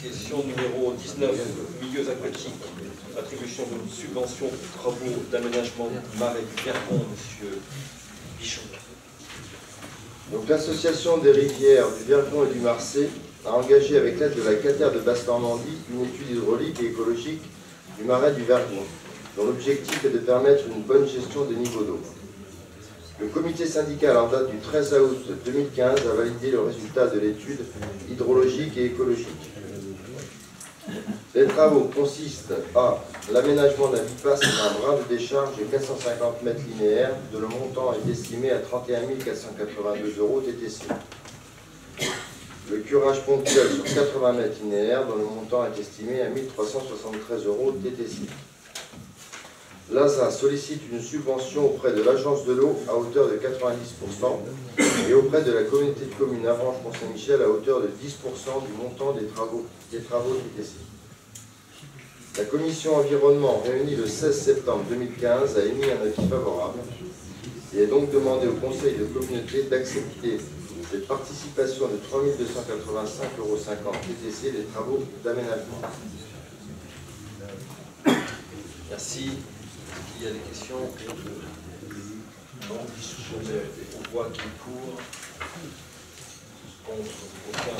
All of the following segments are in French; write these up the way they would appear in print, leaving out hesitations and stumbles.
Question numéro 19, milieux aquatiques. Attribution d'une subvention pour travaux d'aménagement du marais du Vergon, monsieur Bichon. Donc l'association des rivières du Vergon et du Marcé a engagé avec l'aide de la Cater de Basse-Normandie une étude hydraulique et écologique du marais du Vergon, dont l'objectif est de permettre une bonne gestion des niveaux d'eau. Le comité syndical en date du 13 août 2015 a validé le résultat de l'étude hydrologique et écologique. Les travaux consistent à l'aménagement d'un bypass et d'un bras de décharge de 450 mètres linéaires, dont le montant est estimé à 31 482 € TTC. Le curage ponctuel sur 80 mètres linéaires, dont le montant est estimé à 1 373 € TTC. L'ASA sollicite une subvention auprès de l'Agence de l'eau à hauteur de 90% et auprès de la communauté de communes Avranches-Mont-Saint-Michel à hauteur de 10% du montant des travaux TTC. La commission environnement réunie le 16 septembre 2015 a émis un avis favorable et est donc demandé au conseil de communauté d'accepter cette participation de 3 285,50 € TTC des travaux d'aménagement. Merci. Il y a des questions? Non. Je mets aux voix qui courent. Contre, aucun.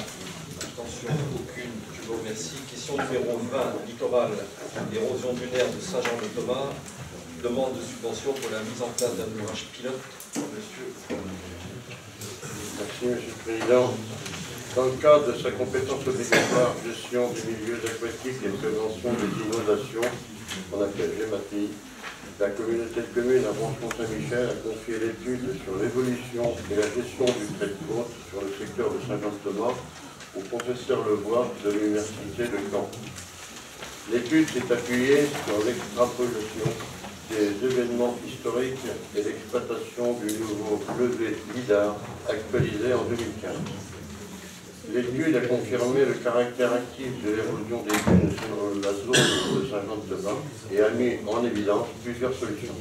Abstention, aucune. Je vous remercie. Question numéro 20, littoral, érosion dunaire de Saint-Jean-de-Thomas. Demande de subvention pour la mise en place d'un ouvrage pilote. Monsieur. Merci, Monsieur le Président. Dans le cadre de sa compétence obligatoire gestion des milieux aquatiques et prévention des inondations, qu'on appelle GEMAPI, la communauté de communes Avranches-Mont-Saint-Michel a confié l'étude sur l'évolution et la gestion du trait de côte sur le secteur de Saint-Jean-de-Thomas au professeur Lebois de l'Université de Caen. L'étude s'est appuyée sur l'extrapolation des événements historiques et l'exploitation du nouveau levé LIDAR actualisé en 2015. L'étude a confirmé le caractère actif de l'érosion des dunes sur la zone de Saint-Jean-de-Thomas et a mis en évidence plusieurs solutions.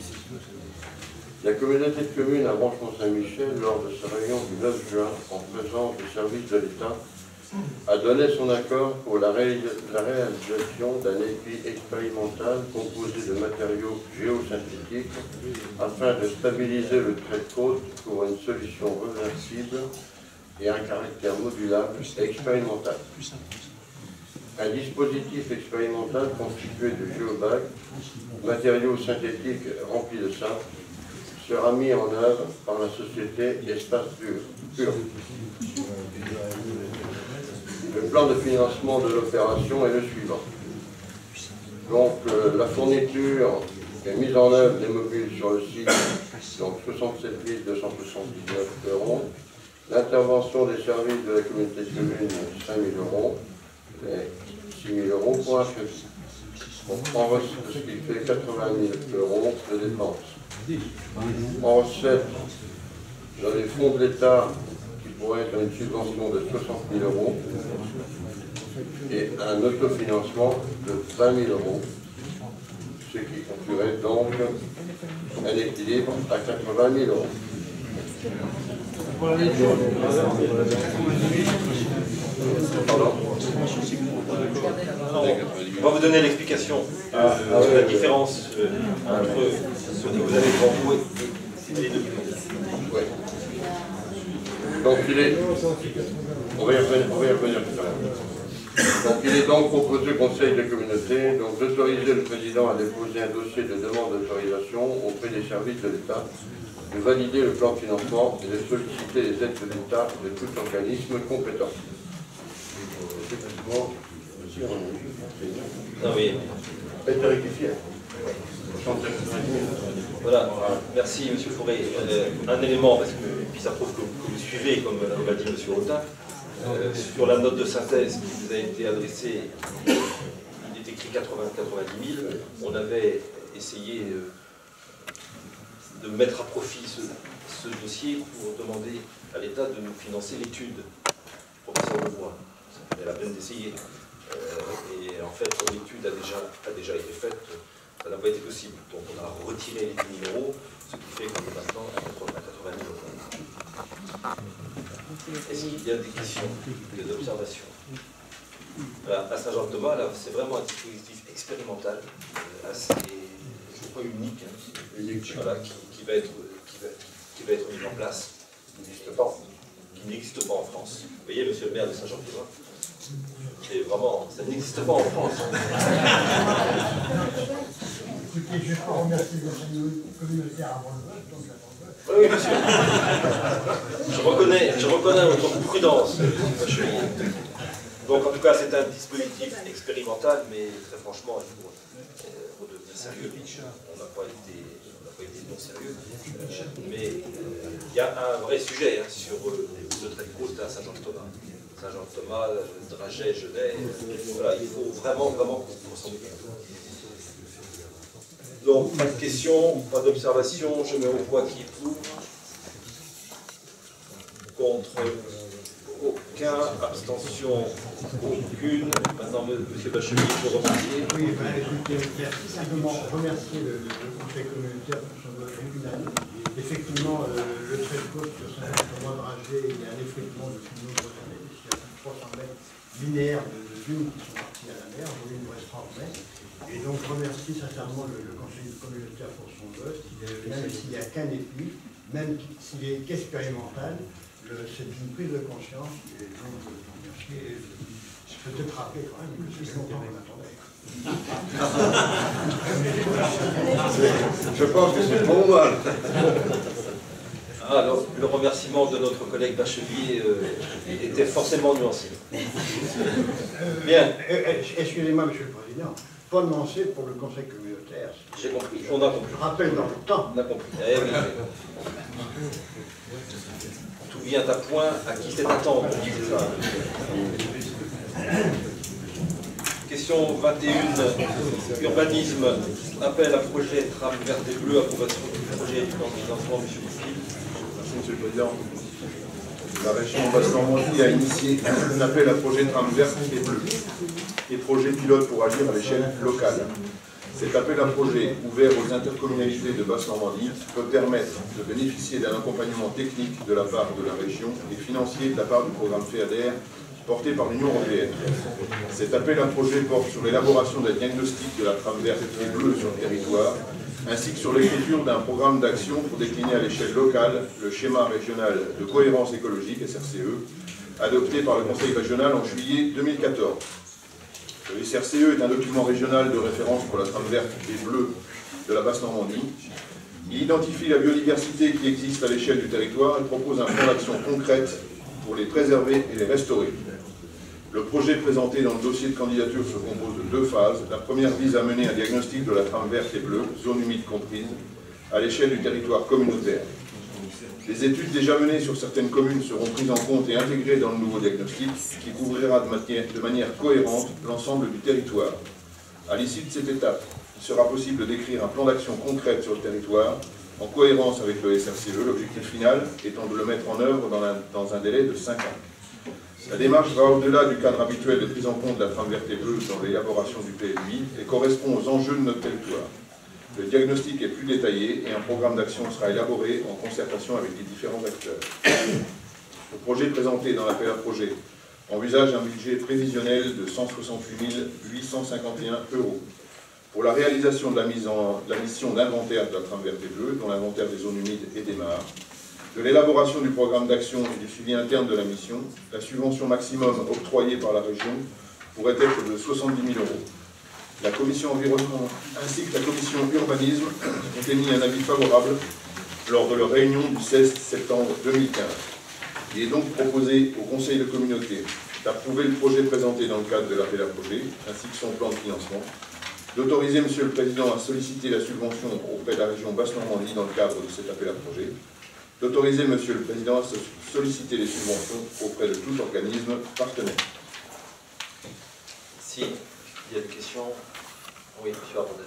La communauté de communes Avranches-Mont-Saint-Michel, lors de sa réunion du 9 juin, en présence du service de l'État, a donné son accord pour la réalisation d'un épi expérimental composé de matériaux géosynthétiques afin de stabiliser le trait de côte pour une solution réversible et un caractère modulable et expérimental. Un dispositif expérimental constitué de géobags, matériaux synthétiques remplis de sable, sera mis en œuvre par la société Espace Pur. Le plan de financement de l'opération est le suivant. Donc la fourniture et mise en œuvre des modules sur le site, donc 67 279 €. L'intervention des services de la communauté de communes, 5 000 € et 6 000 € pour un crédit. Donc, ce qui fait 80 000 € de dépenses. En recette, dans les fonds de l'État, qui pourraient être une subvention de 60 000 € et un autofinancement de 20 000 €, ce qui conclurait donc un équilibre à 80 000 €. Pardon. On va vous donner l'explication de la différence entre ce que vous avez devant vous et les deux. Ouais. Donc il est... On va y revenir tout à l'heure. Donc il est donc proposé au Conseil de communauté d'autoriser le président à déposer un dossier de demande d'autorisation auprès des services de l'État, de valider le plan de financement et de solliciter les aides de l'État de tout organisme compétent. Ah oui. Voilà, merci M. Fauré. Un élément, parce que puis ça prouve que vous suivez, comme l'a dit M. Rotin, sur la note de synthèse qui vous a été adressée, il est écrit 90 000. On avait essayé de mettre à profit ce dossier pour demander à l'État de nous financer l'étude. Professeur Lebois, c'est la peine d'essayer. Et en fait, l'étude a déjà été faite, ça n'a pas été possible. Donc on a retiré les 10 000 €, ce qui fait qu'on est maintenant à 80 000 €. Est-ce qu'il y a des questions, des observations? Voilà, à Saint-Jean-de-Thomas, là, c'est vraiment un dispositif expérimental, assez, je crois, unique, hein, voilà, qui va être mis en place, qui n'existe pas en France. Vous voyez, monsieur le maire de Saint-Jean-de-Thomas, c'est vraiment, ça n'existe pas en France. Écoutez, je vais pas remercier les communautaires avant le vote, donc j'attends le vote. Oui, monsieur. Je reconnais votre prudence, Bachelier. Donc, en tout cas, c'est un dispositif expérimental, mais très franchement, il faut redevenir sérieux. On n'a pas été non sérieux. Mais il y a un vrai sujet hein, sur le trait de côte à Saint-Jean-de-Thomas. Saint-Jean-de-Thomas, Draget, Genève, voilà, il faut vraiment qu'on s'en occupe. Donc, pas de questions, pas d'observations, je mets au voix qui est pour. Contre aucun, abstention aucune. Maintenant, M. Bachelier, je vous remercie. Oui, écoutez, simplement remercier le conseil communautaire pour son vote unanime. Effectivement, le trait de côte sur Saint-Jean-de-Thomas Draget, il y a un effectivement depuis de nombreuses années, puisqu'il y a plus de 300 mètres linéaires de dunes qui sont partis à la mer, aujourd'hui il nous reste 30 mètres. Et donc, je remercie sincèrement le conseil communautaire pour son vote, même s'il n'y a qu'un épi, même s'il est qu'expérimental, c'est une prise de conscience, et donc je vous remercie, et je peux te rappeler quand même que c'est longtemps qu'on attendait. Je pense que c'est bon mal. Alors, le remerciement de notre collègue Bachelier était forcément nuancé. Bien. Excusez-moi, Monsieur le Président, pas nuancé pour le conseil communautaire. J'ai compris, on a compris. Je rappelle dans le temps. On a compris. Eh oui. Tout vient à point à qui sait attendre. Question 21, urbanisme, appel à projet tram verte et bleu, approbation du projet du plan de financement, M. Bouffier. Merci, Monsieur le Président. La région Basse-Normandie a initié un appel à projet tram verte et bleu et projet pilote pour agir à l'échelle locale. Cet appel à projet, ouvert aux intercommunalités de Basse-Normandie, peut permettre de bénéficier d'un accompagnement technique de la part de la région et financier de la part du programme FEADER porté par l'Union européenne. Cet appel à projet porte sur l'élaboration d'un diagnostic de la trame verte et bleue sur le territoire, ainsi que sur l'écriture d'un programme d'action pour décliner à l'échelle locale le schéma régional de cohérence écologique, SRCE, adopté par le Conseil régional en juillet 2014. Le SRCE est un document régional de référence pour la trame verte et bleue de la Basse-Normandie. Il identifie la biodiversité qui existe à l'échelle du territoire et propose un plan d'action concrète pour les préserver et les restaurer. Le projet présenté dans le dossier de candidature se compose de 2 phases. La première vise à mener un diagnostic de la trame verte et bleue, zone humide comprise, à l'échelle du territoire communautaire. Les études déjà menées sur certaines communes seront prises en compte et intégrées dans le nouveau diagnostic qui couvrira de manière cohérente l'ensemble du territoire. À l'issue de cette étape, il sera possible d'écrire un plan d'action concret sur le territoire en cohérence avec le SRCE, l'objectif final étant de le mettre en œuvre dans un délai de 5 ans. La démarche va au-delà du cadre habituel de prise en compte de la trame verte et bleue dans l'élaboration du PLUI et correspond aux enjeux de notre territoire. Le diagnostic est plus détaillé et un programme d'action sera élaboré en concertation avec les différents acteurs. Le projet présenté dans l'appel à projet envisage un budget prévisionnel de 168 851 €. Pour la réalisation de la mission d'inventaire de la trame verte et bleue, dont l'inventaire des zones humides et des mares, de l'élaboration du programme d'action et du suivi interne de la mission, la subvention maximum octroyée par la région pourrait être de 70 000 €. La commission environnement ainsi que la commission urbanisme ont émis un avis favorable lors de leur réunion du 16 septembre 2015. Il est donc proposé au Conseil de communauté d'approuver le projet présenté dans le cadre de l'appel à projet, ainsi que son plan de financement, d'autoriser Monsieur le Président à solliciter la subvention auprès de la région Basse-Normandie dans le cadre de cet appel à projet, d'autoriser Monsieur le Président à solliciter les subventions auprès de tout organisme partenaire. Si il y a des questions, oui, M. Arondel.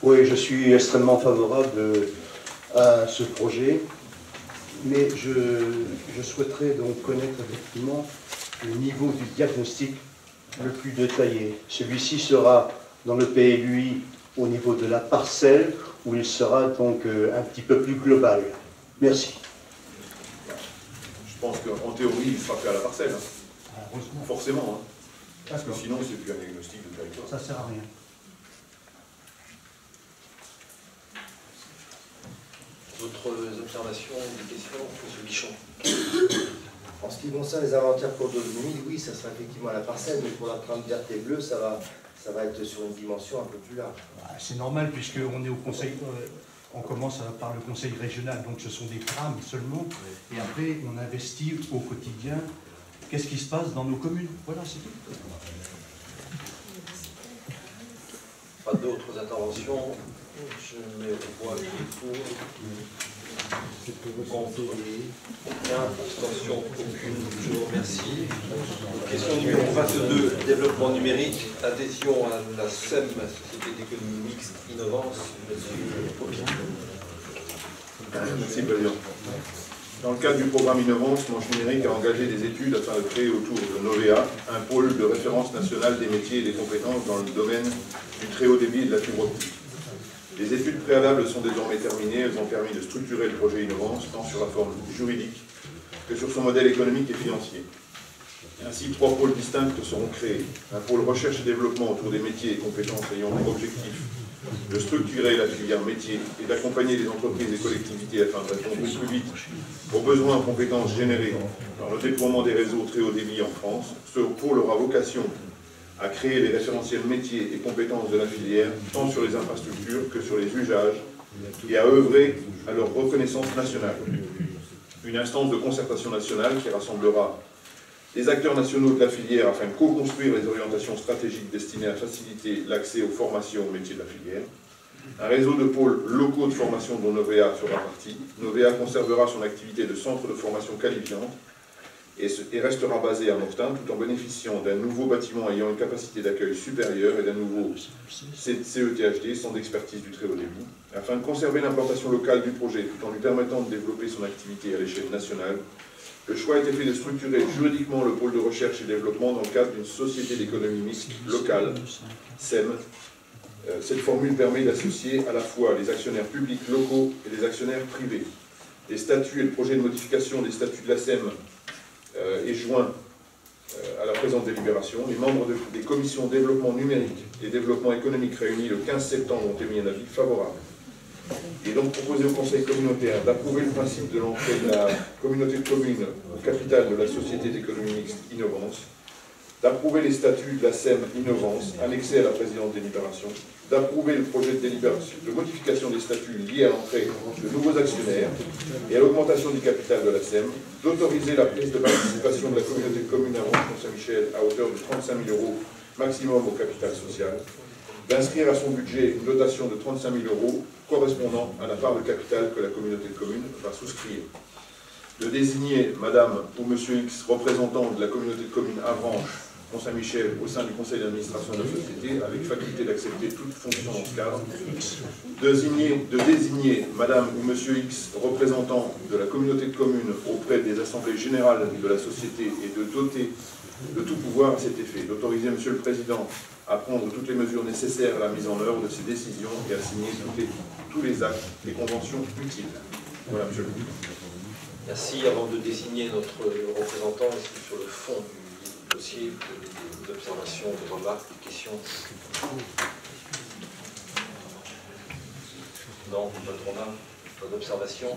Oui, je suis extrêmement favorable à ce projet, mais je souhaiterais donc connaître effectivement le niveau du diagnostic le plus détaillé. Celui-ci sera dans le PLUI au niveau de la parcelle, où il sera donc un petit peu plus global. Merci. Je pense qu'en théorie, il sera fait à la parcelle. Hein. Forcément. Hein. Parce que sinon, c'est plus un diagnostic de territoire. Ça sert à rien. D'autres observations, des questions, M. Bichon? En ce qui concerne les inventaires pour 2000, oui, ça sera effectivement à la parcelle, mais pour la trame verte et bleue, ça va être sur une dimension un peu plus large. C'est normal puisqu'on est au conseil, on commence par le conseil régional, donc ce sont des trames seulement, et après on investit au quotidien. Qu'est-ce qui se passe dans nos communes? Voilà, c'est tout. Pas d'autres interventions? Je mets au voix qui est pour. Contre. Aucun. Abstention. Aucune. Je vous remercie. Question numéro 22. Développement numérique. Adhésion à la SEM, Société d'économie mixte innovante. Monsieur Popin. Merci, Président. Dans le cadre du programme Innovance, Manche Numérique a engagé des études afin de créer autour de Novea un pôle de référence nationale des métiers et des compétences dans le domaine du très haut débit et de la fibre optique. Les études préalables sont désormais terminées. Elles ont permis de structurer le projet Innovance tant sur la forme juridique que sur son modèle économique et financier. Ainsi, 3 pôles distincts seront créés. Un pôle recherche et développement autour des métiers et compétences ayant pour objectif de structurer la filière métier et d'accompagner les entreprises et collectivités afin de répondre plus vite aux besoins en compétences générés par le déploiement des réseaux très haut débit en France. Ce pôle aura vocation à créer les référentiels métiers et compétences de la filière, tant sur les infrastructures que sur les usages, et à œuvrer à leur reconnaissance nationale. Une instance de concertation nationale qui rassemblera les acteurs nationaux de la filière afin de co-construire les orientations stratégiques destinées à faciliter l'accès aux formations aux métiers de la filière. Un réseau de pôles locaux de formation dont Novea fera partie. Novea conservera son activité de centre de formation qualifiante et restera basé à Mortain tout en bénéficiant d'un nouveau bâtiment ayant une capacité d'accueil supérieure et d'un nouveau CETHD, centre d'expertise du très haut débit, afin de conserver l'implantation locale du projet tout en lui permettant de développer son activité à l'échelle nationale. Le choix a été fait de structurer juridiquement le pôle de recherche et développement dans le cadre d'une société d'économie mixte locale, SEM. Cette formule permet d'associer à la fois les actionnaires publics locaux et les actionnaires privés. Les statuts et le projet de modification des statuts de la SEM est joint à la présente délibération. Les membres des commissions développement numérique et développement économique réunis le 15 septembre ont émis un avis favorable. Il est donc proposé au Conseil communautaire d'approuver le principe de l'entrée de la communauté de communes au capital de la Société d'économie mixte Innovance, d'approuver les statuts de la SEM Innovance annexés à la présente délibération, d'approuver le projet de délibération de modification des statuts liés à l'entrée de nouveaux actionnaires et à l'augmentation du capital de la SEM, d'autoriser la prise de participation de la communauté de communes Avranches-Mont-Saint-Michel à hauteur de 35 000 € maximum au capital social, d'inscrire à son budget une dotation de 35 000 € correspondant à la part de capital que la communauté de communes va souscrire, de désigner Madame ou Monsieur X, représentant de la communauté de communes Avranches-Mont-Saint-Michel au sein du conseil d'administration de la société, avec faculté d'accepter toute fonction dans ce cadre, de désigner Madame ou Monsieur X, représentant de la communauté de communes auprès des assemblées générales de la société et de doter de tout pouvoir à cet effet, d'autoriser Monsieur le Président à prendre toutes les mesures nécessaires à la mise en œuvre de ces décisions et à signer tous les actes et conventions utiles. Voilà, Monsieur le Président. Merci. Avant de désigner notre représentant sur le fond du dossier, des observations, des remarques, des questions. Non, pas de remarques, pas d'observations.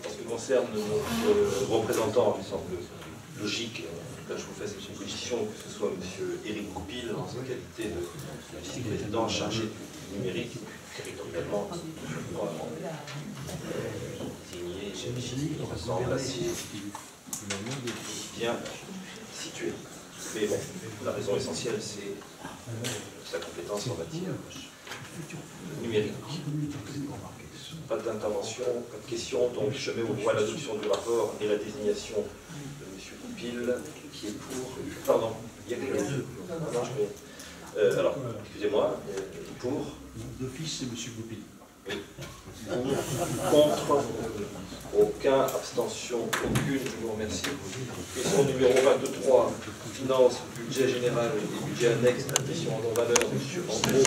En ce qui concerne notre représentant, il me semble logique, là je vous fais cette proposition, que ce soit M. Éric Goupil, en sa qualité de vice-président chargé du numérique, territorialement, désigné, il ressemble assez bien situé. Mais bon, la raison essentielle, c'est sa compétence en matière numérique. Pas d'intervention, pas de questions, donc je mets au voie l'adoption du rapport et la désignation de M. Goupil, qui est pour... Pardon, il y a quelqu'un alors, excusez-moi, pour... D'office, c'est M. Goupil. Oui. Contre, aucun, abstention, aucune, je vous remercie. Question numéro 23, finances, budget général et budget annexe, admission en non-valeur, M. Andrew.